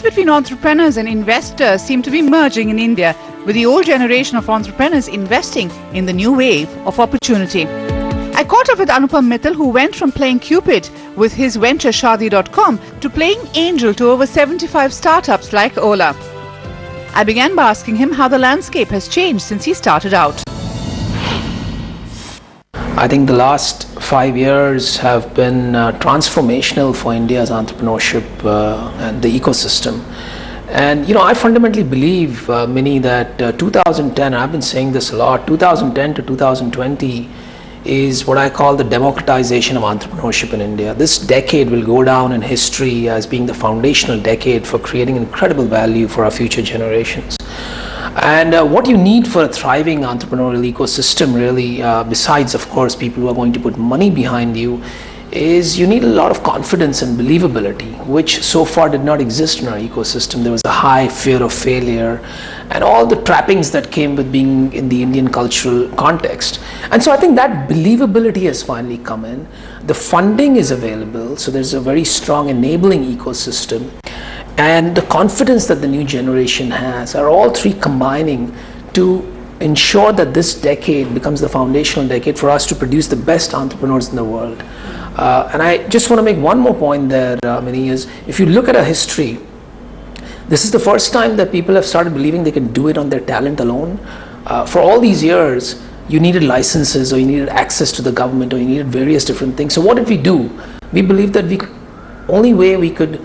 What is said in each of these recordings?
between entrepreneurs and investors seem to be merging in India, with the old generation of entrepreneurs investing in the new wave of opportunity. I caught up with Anupam Mittal, who went from playing Cupid with his venture Shaadi.com to playing Angel to over 75 startups like Ola. I began by asking him how the landscape has changed since he started out. I think the last 5 years have been transformational for India's entrepreneurship and the ecosystem. And I fundamentally believe, Mini, that 2010, I've been saying this a lot, 2010 to 2020 is what I call the democratization of entrepreneurship in India. This decade will go down in history as being the foundational decade for creating incredible value for our future generations. And what you need for a thriving entrepreneurial ecosystem really, besides of course people who are going to put money behind you, is you need a lot of confidence and believability, which so far did not exist in our ecosystem. There was a high fear of failure and all the trappings that came with being in the Indian cultural context. And so I think that believability has finally come in. The funding is available, so there's a very strong enabling ecosystem. And the confidence that the new generation has are all three combining to ensure that this decade becomes the foundational decade for us to produce the best entrepreneurs in the world. And I just want to make one more point there, Mini, is if you look at our history, this is the first time that people have started believing they can do it on their talent alone. For all these years, you needed licenses, or you needed access to the government, or you needed various different things. So what did we do? We believed that the only way we could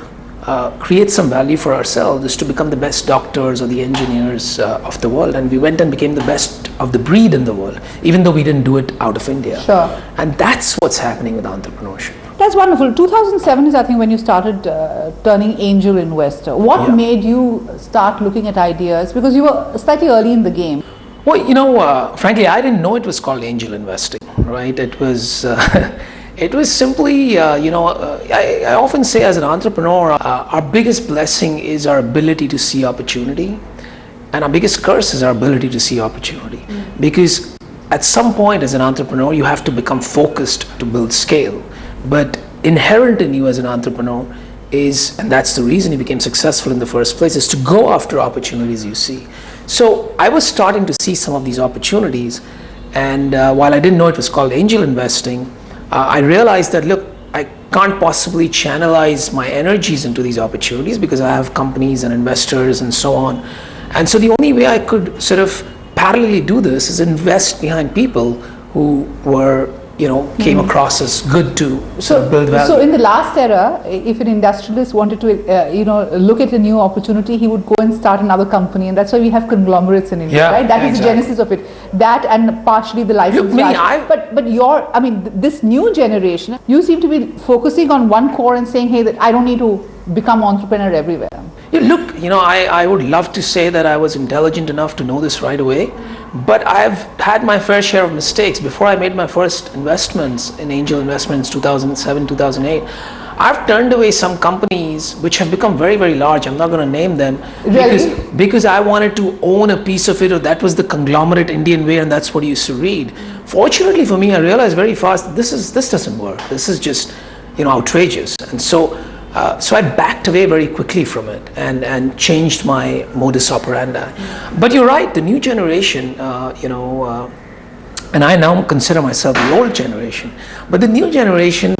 create some value for ourselves is to become the best doctors or the engineers of the world, and we went and became the best of the breed in the world, even though we didn't do it out of India. Sure. And that's what's happening with entrepreneurship. That's wonderful. 2007 is, I think, when you started turning angel investor. What made you start looking at ideas? Because you were slightly early in the game. Well, frankly, I didn't know it was called angel investing, right? It was it was simply, I often say as an entrepreneur, our biggest blessing is our ability to see opportunity, and our biggest curse is our ability to see opportunity. Because at some point as an entrepreneur, you have to become focused to build scale. But inherent in you as an entrepreneur is, and that's the reason you became successful in the first place, is to go after opportunities you see. So I was starting to see some of these opportunities, and while I didn't know it was called angel investing, I realized that, look, I can't possibly channelize my energies into these opportunities because I have companies and investors and so on. And so the only way I could sort of parallelly do this is invest behind people who were, came across as good to sort of build value. So in the last era, if an industrialist wanted to, look at a new opportunity, he would go and start another company, and that's why we have conglomerates in India, right? That is the genesis of it. That and partially the license. But this new generation, you seem to be focusing on one core and saying, hey, that I don't need to become entrepreneur everywhere. Look, I would love to say that I was intelligent enough to know this right away, but I've had my fair share of mistakes. Before I made my first investments in angel investments 2007, 2008, I've turned away some companies which have become very, very large. I'm not going to name them. Really? Because I wanted to own a piece of it, or that was the conglomerate Indian way, and that's what you used to read. Fortunately for me, I realized very fast that this doesn't work. This is just, outrageous. And so I backed away very quickly from it and changed my modus operandi. But you're right, the new generation, and I now consider myself the old generation, but the new generation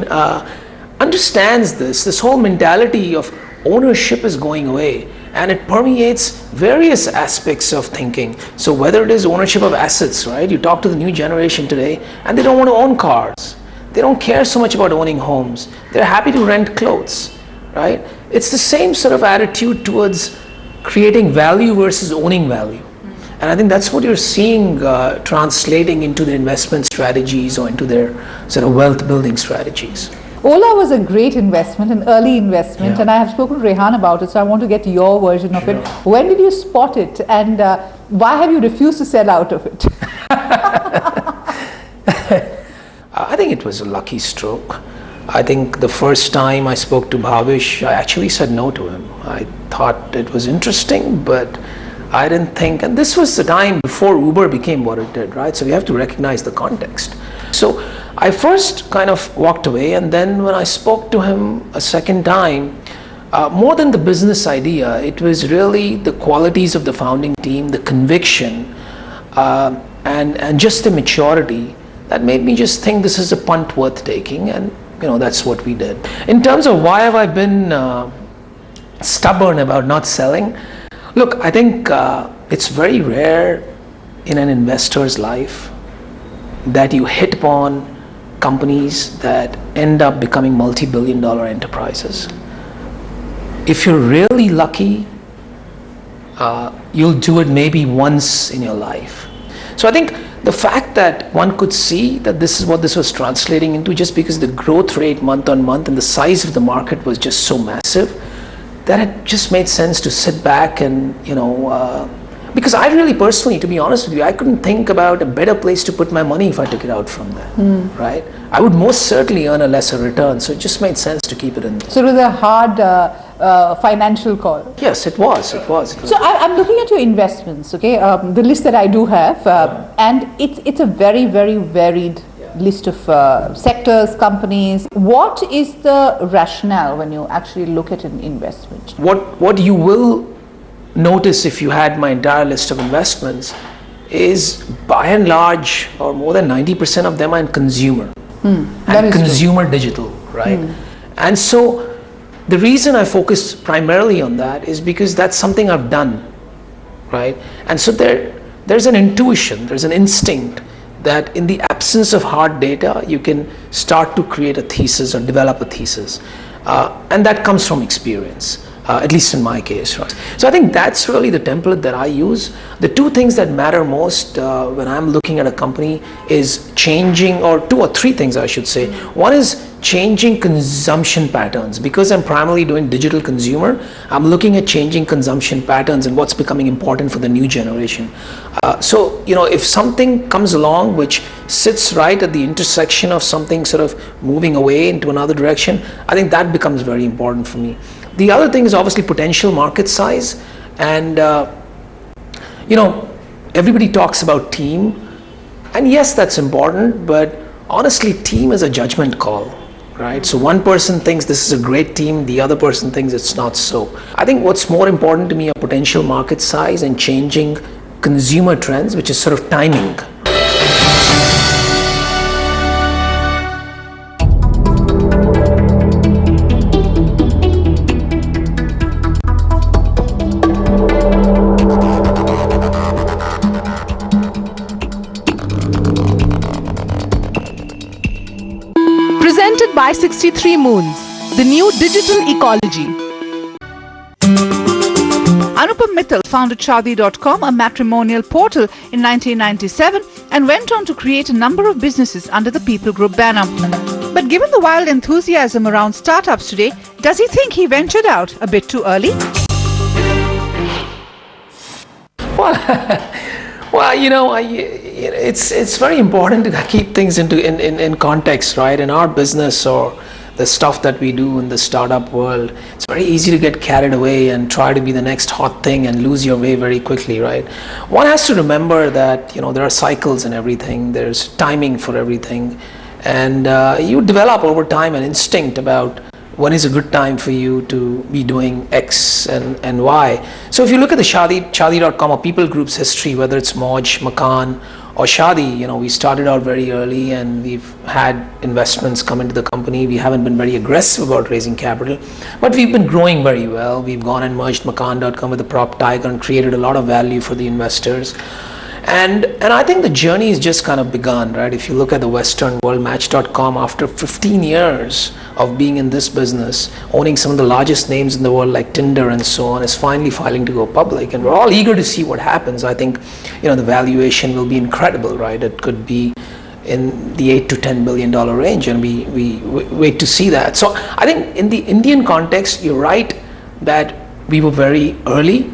understands this whole mentality of ownership is going away, and it permeates various aspects of thinking. So whether it is ownership of assets, right? You talk to the new generation today and they don't want to own cars. They don't care so much about owning homes. They're happy to rent clothes. Right? It's the same sort of attitude towards creating value versus owning value. And I think that's what you're seeing translating into their investment strategies or into their sort of wealth building strategies. Ola was a great investment, an early investment, and I have spoken to Rehan about it, so I want to get your version of it. When did you spot it, and why have you refused to sell out of it? I think it was a lucky stroke. I think the first time I spoke to Bhavish, I actually said no to him. I thought it was interesting, but I didn't think, and this was the time before Uber became what it did, right? So we have to recognize the context. So I first kind of walked away, and then when I spoke to him a second time, More than the business idea, it was really the qualities of the founding team, the conviction, and just the maturity that made me just think this is a punt worth taking, and that's what we did. In terms of why have I been stubborn about not selling, look, I think it's very rare in an investor's life that you hit upon companies that end up becoming multi-billion-dollar enterprises. If you're really lucky, you'll do it maybe once in your life. So I think the fact that one could see that this is what this was translating into, just because the growth rate month on month and the size of the market was just so massive, that it just made sense to sit back and, because I really personally, to be honest with you, I couldn't think about a better place to put my money if I took it out from there, right? I would most certainly earn a lesser return, so it just made sense to keep it in there. So it was a hard financial call. Yes, it was. So I'm looking at your investments, okay, the list that I do have, and it's a very, very varied list of sectors, companies. What is the rationale when you actually look at an investment? What you will notice if you had my entire list of investments is, by and large, or more than 90% of them are in consumer and consumer digital, right? And so the reason I focus primarily on that is because that's something I've done, right? And so there's an intuition, there's an instinct that in the absence of hard data, you can start to create a thesis or develop a thesis. And that comes from experience. At least in my case, right? So I think that's really the template that I use. The two things that matter most when I'm looking at a company is changing, or two or three things I should say. One is changing consumption patterns. Because I'm primarily doing digital consumer, I'm looking at changing consumption patterns and what's becoming important for the new generation. So if something comes along which sits right at the intersection of something sort of moving away into another direction, I think that becomes very important for me. The other thing is obviously potential market size, and everybody talks about team, and yes, that's important, but honestly, team is a judgment call, right? So one person thinks this is a great team, the other person thinks it's not so. I think what's more important to me are potential market size and changing consumer trends, which is sort of timing. Presented by 63 Moons, the new digital ecology. Anupam Mittal founded Shaadi.com, a matrimonial portal, in 1997 and went on to create a number of businesses under the People Group banner. But given the wild enthusiasm around startups today, does he think he ventured out a bit too early? Well, it's very important to keep things in context, right? In our business or the stuff that we do in the startup world, it's very easy to get carried away and try to be the next hot thing and lose your way very quickly, right? One has to remember that there are cycles in everything. There's timing for everything, and you develop over time an instinct about when is a good time for you to be doing X and Y. So if you look at the Shaadi.com or People Group's history, whether it's Moj, Makan, or Shaadi, we started out very early and we've had investments come into the company. We haven't been very aggressive about raising capital, but we've been growing very well. We've gone and merged Makan.com with the Prop Tiger and created a lot of value for the investors. And I think the journey has just kind of begun, right? If you look at the Western world, Match.com, after 15 years of being in this business, owning some of the largest names in the world like Tinder and so on, is finally filing to go public. And we're all eager to see what happens. I think, the valuation will be incredible, right? It could be in the $8 to $10 billion range, and we wait to see that. So I think in the Indian context, you're right that we were very early.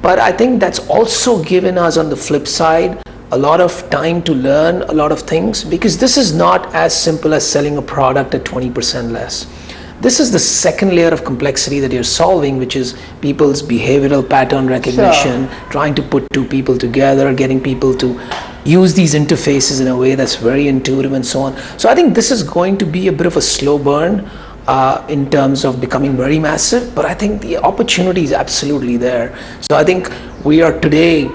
But I think that's also given us, on the flip side, a lot of time to learn a lot of things, because this is not as simple as selling a product at 20% less. This is the second layer of complexity that you're solving, which is people's behavioral pattern recognition, trying to put two people together, getting people to use these interfaces in a way that's very intuitive and so on. So I think this is going to be a bit of a slow burn. in terms of becoming very massive, but I think the opportunity is absolutely there. So I think we are today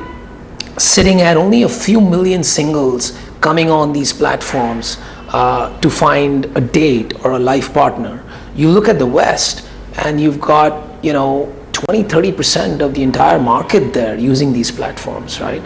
sitting at only a few million singles coming on these platforms to find a date or a life partner. You look at the West and you've got, 20-30% of the entire market there using these platforms, right?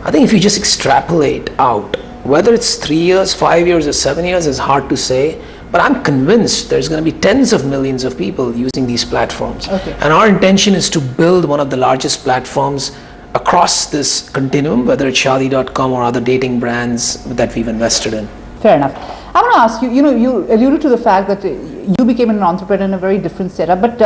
I think if you just extrapolate out, whether it's 3 years, 5 years, or 7 years is hard to say, but I'm convinced there's going to be tens of millions of people using these platforms. Okay. And our intention is to build one of the largest platforms across this continuum, whether it's Shaadi.com or other dating brands that we've invested in. Fair enough. I want to ask you, you alluded to the fact that you became an entrepreneur in a very different setup, but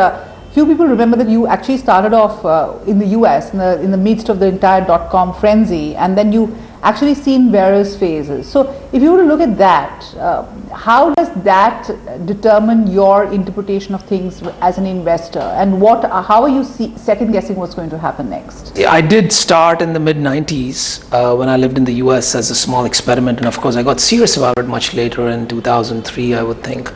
few people remember that you actually started off in the US in the midst of the entire dot-com frenzy, and then you actually seen various phases. So if you were to look at that, how does that determine your interpretation of things as an investor, and how are you second guessing what's going to happen next? Yeah, I did start in the mid-90s when I lived in the US as a small experiment, and of course I got serious about it much later in 2003, I would think.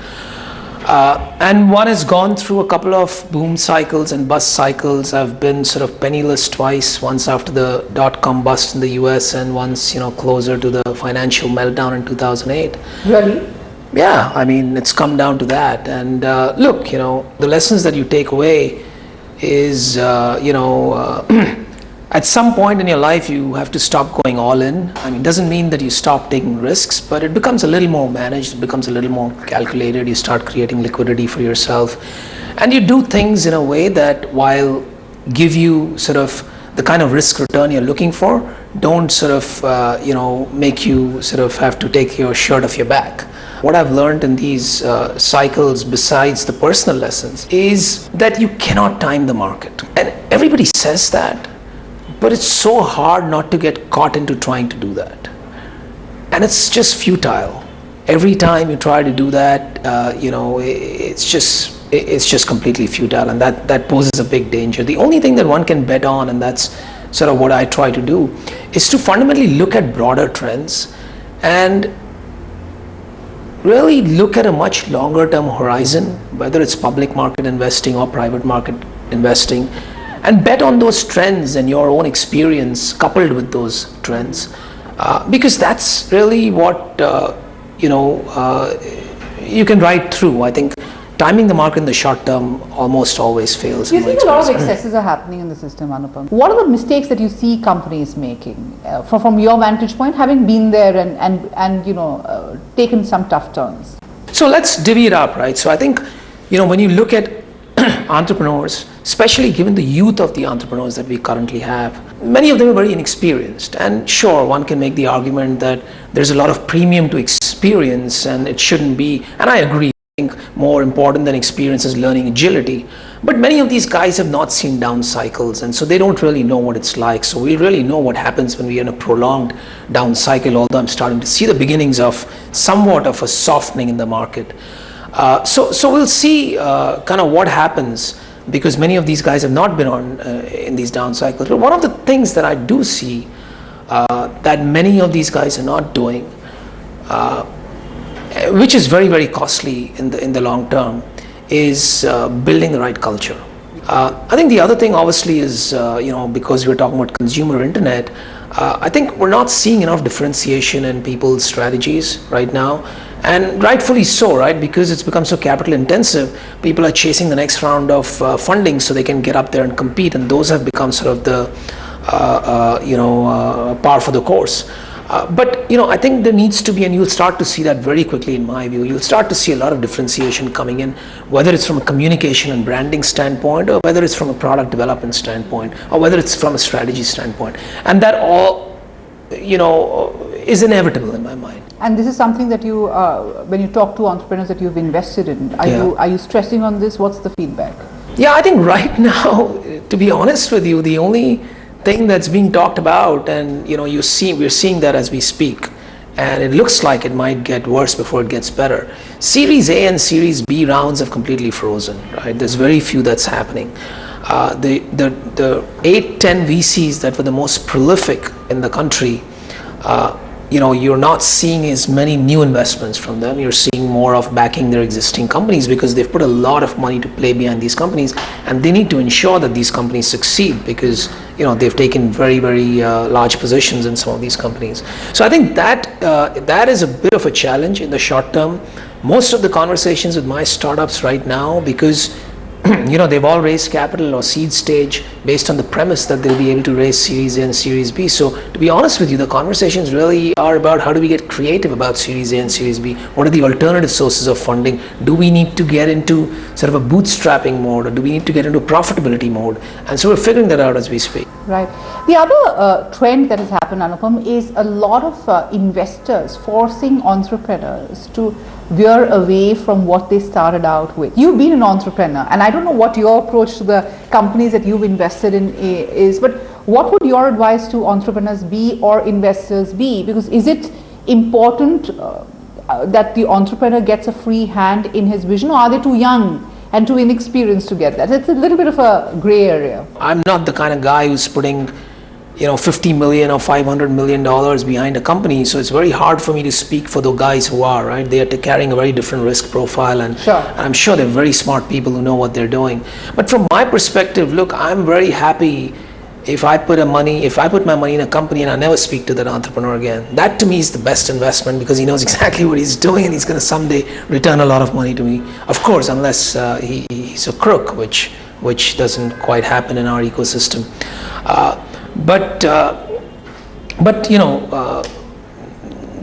And one has gone through a couple of boom cycles and bust cycles. I've been sort of penniless twice, once after the dot-com bust in the US and once, closer to the financial meltdown in 2008. Really? Yeah, I mean, it's come down to that. And look, the lessons that you take away is, at some point in your life, you have to stop going all in. I mean, it doesn't mean that you stop taking risks, but it becomes a little more managed, it becomes a little more calculated. You start creating liquidity for yourself. And you do things in a way that, while give you sort of the kind of risk return you're looking for, don't sort of, make you sort of have to take your shirt off your back. What I've learned in these cycles, besides the personal lessons, is that you cannot time the market. And everybody says that. But it's so hard not to get caught into trying to do that. And it's just futile. Every time you try to do that, it's just completely futile, and that poses a big danger. The only thing that one can bet on, and that's sort of what I try to do, is to fundamentally look at broader trends and really look at a much longer term horizon, whether it's public market investing or private market investing, and bet on those trends and your own experience coupled with those trends, because that's really what you can ride through. I think timing the market in the short term almost always fails. You think a lot of excesses are happening in the system, Anupam? What are the mistakes that you see companies making from your vantage point, having been there and taken some tough turns? So let's divvy it up, right? So I think when you look at entrepreneurs, especially given the youth of the entrepreneurs that we currently have, many of them are very inexperienced. And sure, one can make the argument that there's a lot of premium to experience and it shouldn't be, and I agree. I think more important than experience is learning agility. But many of these guys have not seen down cycles, and so they don't really know what it's like. So we really know what happens when we are in a prolonged down cycle, although I'm starting to see the beginnings of somewhat of a softening in the market. So we'll see kind of what happens, because many of these guys have not been on in these down cycles. But one of the things that I do see that many of these guys are not doing, which is very, very costly in the long term, is building the right culture. I think the other thing obviously is, because we're talking about consumer internet, I think we're not seeing enough differentiation in people's strategies right now. And rightfully so, right? Because it's become so capital intensive, people are chasing the next round of funding so they can get up there and compete, and those have become sort of the par for the course. But I think there needs to be, and you'll start to see that very quickly in my view, you'll start to see a lot of differentiation coming in, whether it's from a communication and branding standpoint, or whether it's from a product development standpoint, or whether it's from a strategy standpoint. And that all, is inevitable in my mind. And this is something that you, when you talk to entrepreneurs that you've invested in, are you stressing on this? What's the feedback? Yeah, I think right now, to be honest with you, the only thing that's being talked about, and we're seeing that as we speak, and it looks like it might get worse before it gets better. Series A and Series B rounds have completely frozen, right? There's very few that's happening. The 8-10 VCs that were the most prolific in the country, you're not seeing as many new investments from them. You're seeing more of backing their existing companies because they've put a lot of money to play behind these companies, and they need to ensure that these companies succeed because they've taken very, very large positions in some of these companies. So I think that is a bit of a challenge in the short term. Most of the conversations with my startups right now, because they've all raised capital or seed stage based on the premise that they'll be able to raise Series A and Series B. So to be honest with you, the conversations really are about how do we get creative about Series A and Series B? What are the alternative sources of funding? Do we need to get into sort of a bootstrapping mode, or do we need to get into profitability mode? And so we're figuring that out as we speak. Right. The other trend that has happened, Anupam, is a lot of investors forcing entrepreneurs to veer away from what they started out with. You've been an entrepreneur, and I don't know what your approach to the companies that you've invested in is, but what would your advice to entrepreneurs be or investors be? Because is it important that the entrepreneur gets a free hand in his vision, or are they too young and too inexperienced to get that? It's a little bit of a gray area. I'm not the kind of guy who's putting $50 million or $500 million behind a company. So it's very hard for me to speak for the guys who are, right? They are carrying a very different risk profile, and sure. I'm sure they're very smart people who know what they're doing. But from my perspective, look, I'm very happy if I put my money in a company and I never speak to that entrepreneur again. That to me is the best investment, because he knows exactly what he's doing and he's going to someday return a lot of money to me. Of course, unless he's a crook, which doesn't quite happen in our ecosystem. But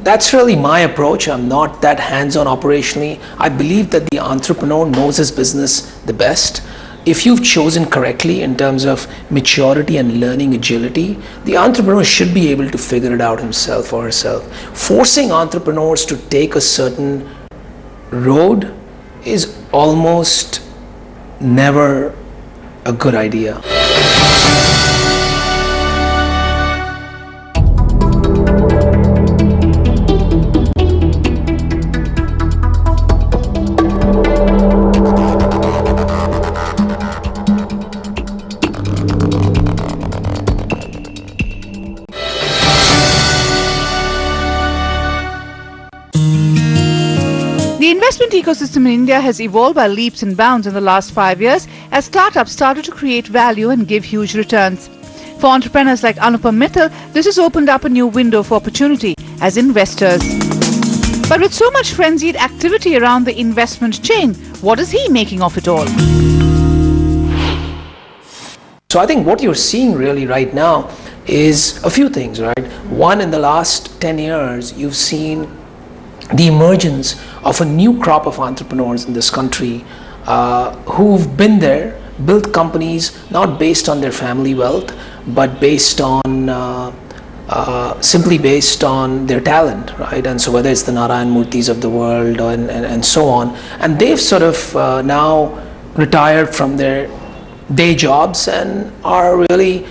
that's really my approach. I'm not that hands-on operationally. I believe that the entrepreneur knows his business the best. If you've chosen correctly in terms of maturity and learning agility, the entrepreneur should be able to figure it out himself or herself. Forcing entrepreneurs to take a certain road is almost never a good idea. The investment ecosystem in India has evolved by leaps and bounds in the last 5 years as startups started to create value and give huge returns. For entrepreneurs like Anupam Mittal, this has opened up a new window of opportunity as investors. But with so much frenzied activity around the investment chain, what is he making of it all? So I think what you're seeing really right now is a few things, right? One, in the last 10 years, you've seen the emergence of a new crop of entrepreneurs in this country who've been there, built companies not based on their family wealth, but based on simply based on their talent, right? And so whether it's the Narayan Murthis of the world and so on, and they've sort of now retired from their day jobs and are really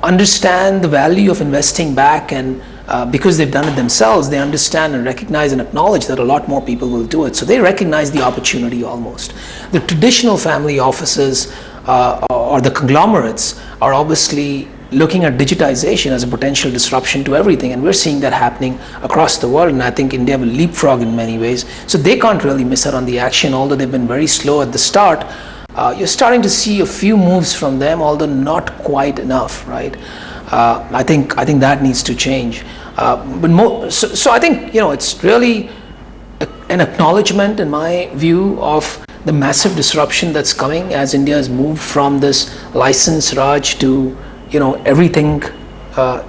understand the value of investing back, and because they've done it themselves, they understand and recognize and acknowledge that a lot more people will do it. So they recognize the opportunity almost. The traditional family offices or the conglomerates are obviously looking at digitization as a potential disruption to everything, and we're seeing that happening across the world, and I think India will leapfrog in many ways. So they can't really miss out on the action, although they've been very slow at the start. You're starting to see a few moves from them, although not quite enough, right? I think that needs to change. So I think it's really an acknowledgement, in my view, of the massive disruption that's coming as India has moved from this license Raj to everything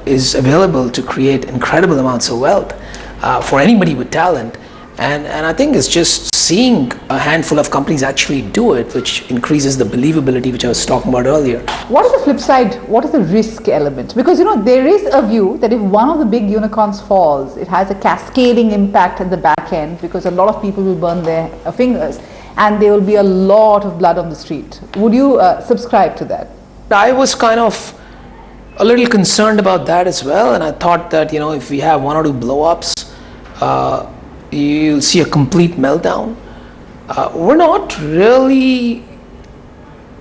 is available to create incredible amounts of wealth for anybody with talent. And I think it's just seeing a handful of companies actually do it, which increases the believability, which I was talking about earlier. What is the flip side? What is the risk element? Because there is a view that if one of the big unicorns falls, it has a cascading impact at the back end, because a lot of people will burn their fingers and there will be a lot of blood on the street. Would you subscribe to that? I was kind of a little concerned about that as well, and I thought that if we have one or two blow-ups, you'll see a complete meltdown. We're not really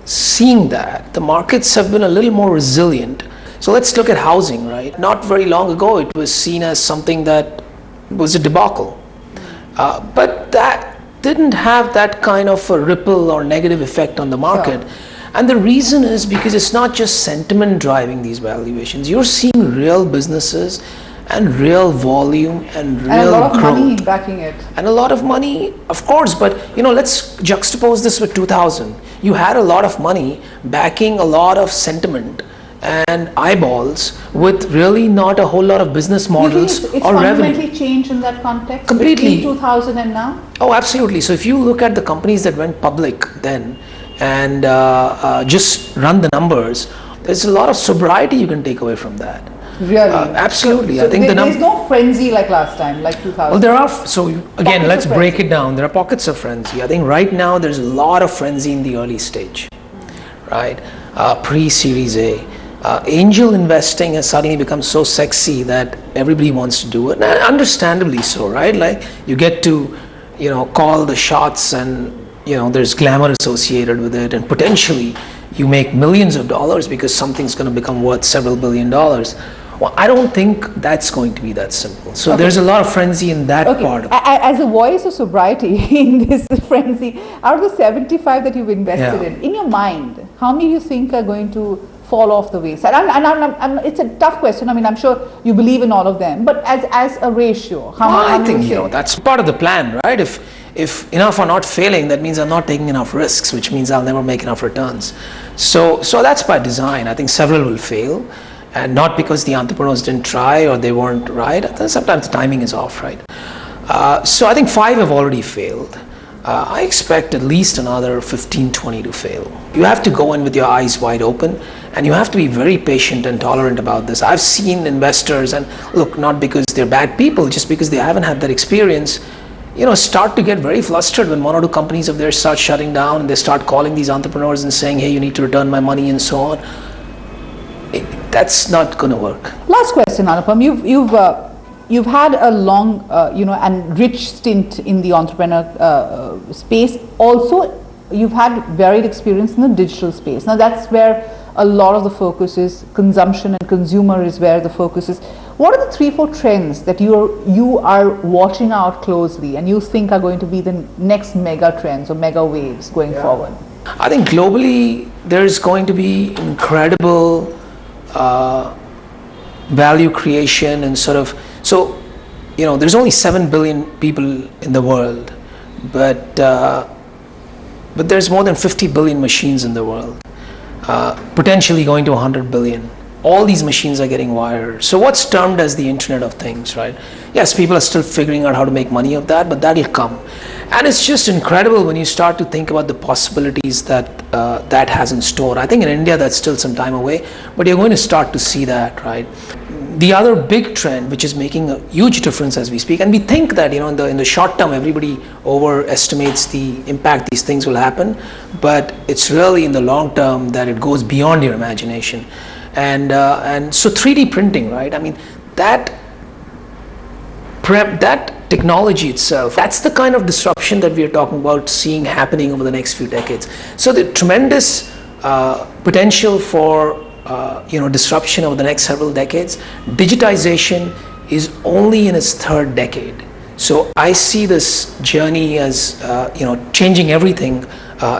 seeing that. The markets have been a little more resilient. So let's look at housing, right? right? Not very long ago, it was seen as something that was a debacle. But that didn't have that kind of a ripple or negative effect on the market. Sure. And the reason is because it's not just sentiment driving these valuations. You're seeing real businesses and real volume and real growth. And a lot of money backing it. And a lot of money, of course, but let's juxtapose this with 2000. You had a lot of money backing a lot of sentiment and eyeballs with really not a whole lot of business models it's or revenue. Fundamentally changed in that context? Completely. Between 2000 and now? Oh, absolutely. So if you look at the companies that went public then and just run the numbers, there's a lot of sobriety you can take away from that. Really? Absolutely. So I think there's no frenzy like last time, like 2000. Well, there are. So again, let's break it down. There are pockets of frenzy. I think right now there's a lot of frenzy in the early stage, right? Pre-Series A. Angel investing has suddenly become so sexy that everybody wants to do it, and understandably so, right? Like you get to, call the shots, and there's glamour associated with it, and potentially you make millions of dollars because something's going to become worth several $billion. Well, I don't think that's going to be that simple. So there's a lot of frenzy in that part of it. As a voice of sobriety in this frenzy, out of the 75 that you've invested in your mind, how many do you think are going to fall off the wayside? And it's a tough question. I mean, I'm sure you believe in all of them, but as a ratio, how I many? think that's part of the plan, right? If enough are not failing, that means I'm not taking enough risks, which means I'll never make enough returns. So that's by design. I think several will fail, and not because the entrepreneurs didn't try or they weren't right. Sometimes the timing is off, right? So I think 5 have already failed. I expect at least another 15, 20 to fail. You have to go in with your eyes wide open, and you have to be very patient and tolerant about this. I've seen investors, and look, not because they're bad people, just because they haven't had that experience, start to get very flustered when 1 or 2 companies of theirs start shutting down, and they start calling these entrepreneurs and saying, hey, you need to return my money and so on. That's not going to work. Last question, Anupam. You've had a long, and rich stint in the entrepreneur space. Also, you've had varied experience in the digital space. Now, that's where a lot of the focus is. Consumption and consumer is where the focus is. What are the 3-4 trends that you are watching out closely and you think are going to be the next mega trends or mega waves going forward? I think globally there's going to be incredible value creation and there's only 7 billion people in the world, but there's more than 50 billion machines in the world, potentially going to 100 billion. All these machines are getting wired. So what's termed as the Internet of Things, right? Yes, people are still figuring out how to make money of that, but that'll come. And it's just incredible when you start to think about the possibilities that that has in store. I think in India that's still some time away, but you're going to start to see that, right? The other big trend, which is making a huge difference as we speak, and we think that in the short term everybody overestimates the impact these things will happen, but it's really in the long term that it goes beyond your imagination. And so 3D printing, right? I mean, that technology itself, that's the kind of disruption that we are talking about seeing happening over the next few decades. So the tremendous potential for disruption over the next several decades. Digitization is only in its 3rd decade. So I see this journey as changing everything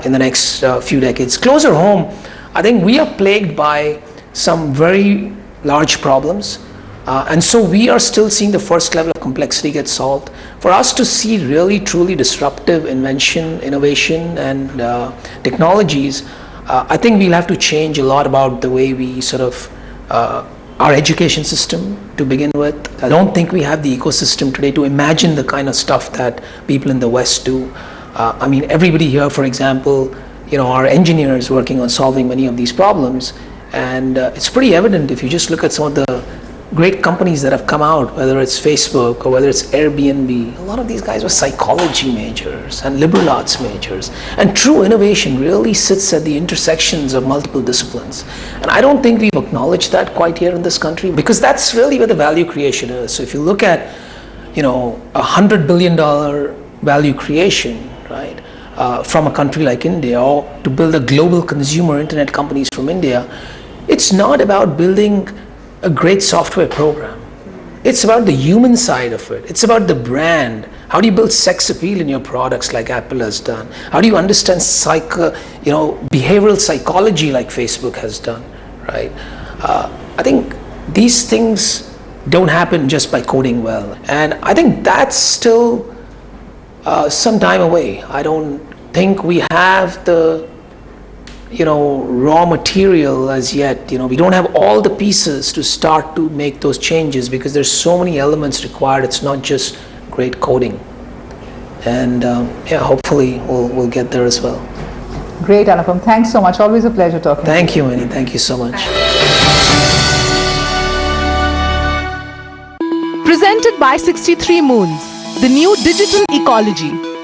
in the next few decades. Closer home, I think we are plagued by some very large problems, and so we are still seeing the first level of complexity get solved. For us to see really truly disruptive invention, innovation, and technologies, I think we'll have to change a lot about the way we our education system to begin with. I don't think we have the ecosystem today to imagine the kind of stuff that people in the West do. I mean, everybody here, for example, are engineers working on solving many of these problems. And it's pretty evident if you just look at some of the great companies that have come out, whether it's Facebook or whether it's Airbnb. A lot of these guys were psychology majors and liberal arts majors. And true innovation really sits at the intersections of multiple disciplines. And I don't think we've acknowledged that quite here in this country, because that's really where the value creation is. So if you look at, $100 billion value creation, right, from a country like India, or to build a global consumer internet companies from India, it's not about building a great software program. It's about the human side of it. It's about the brand. How do you build sex appeal in your products like Apple has done? How do you understand behavioral psychology like Facebook has done, right? I think these things don't happen just by coding well. And I think that's still some time away. I don't think we have the raw material as yet. We don't have all the pieces to start to make those changes because there's so many elements required. It's not just great coding. And hopefully we'll get there as well. Great, Anupam. Thanks so much. Always a pleasure talking to you. Thank you, Mani. Thank you so much. Presented by 63 Moons, the new digital ecology.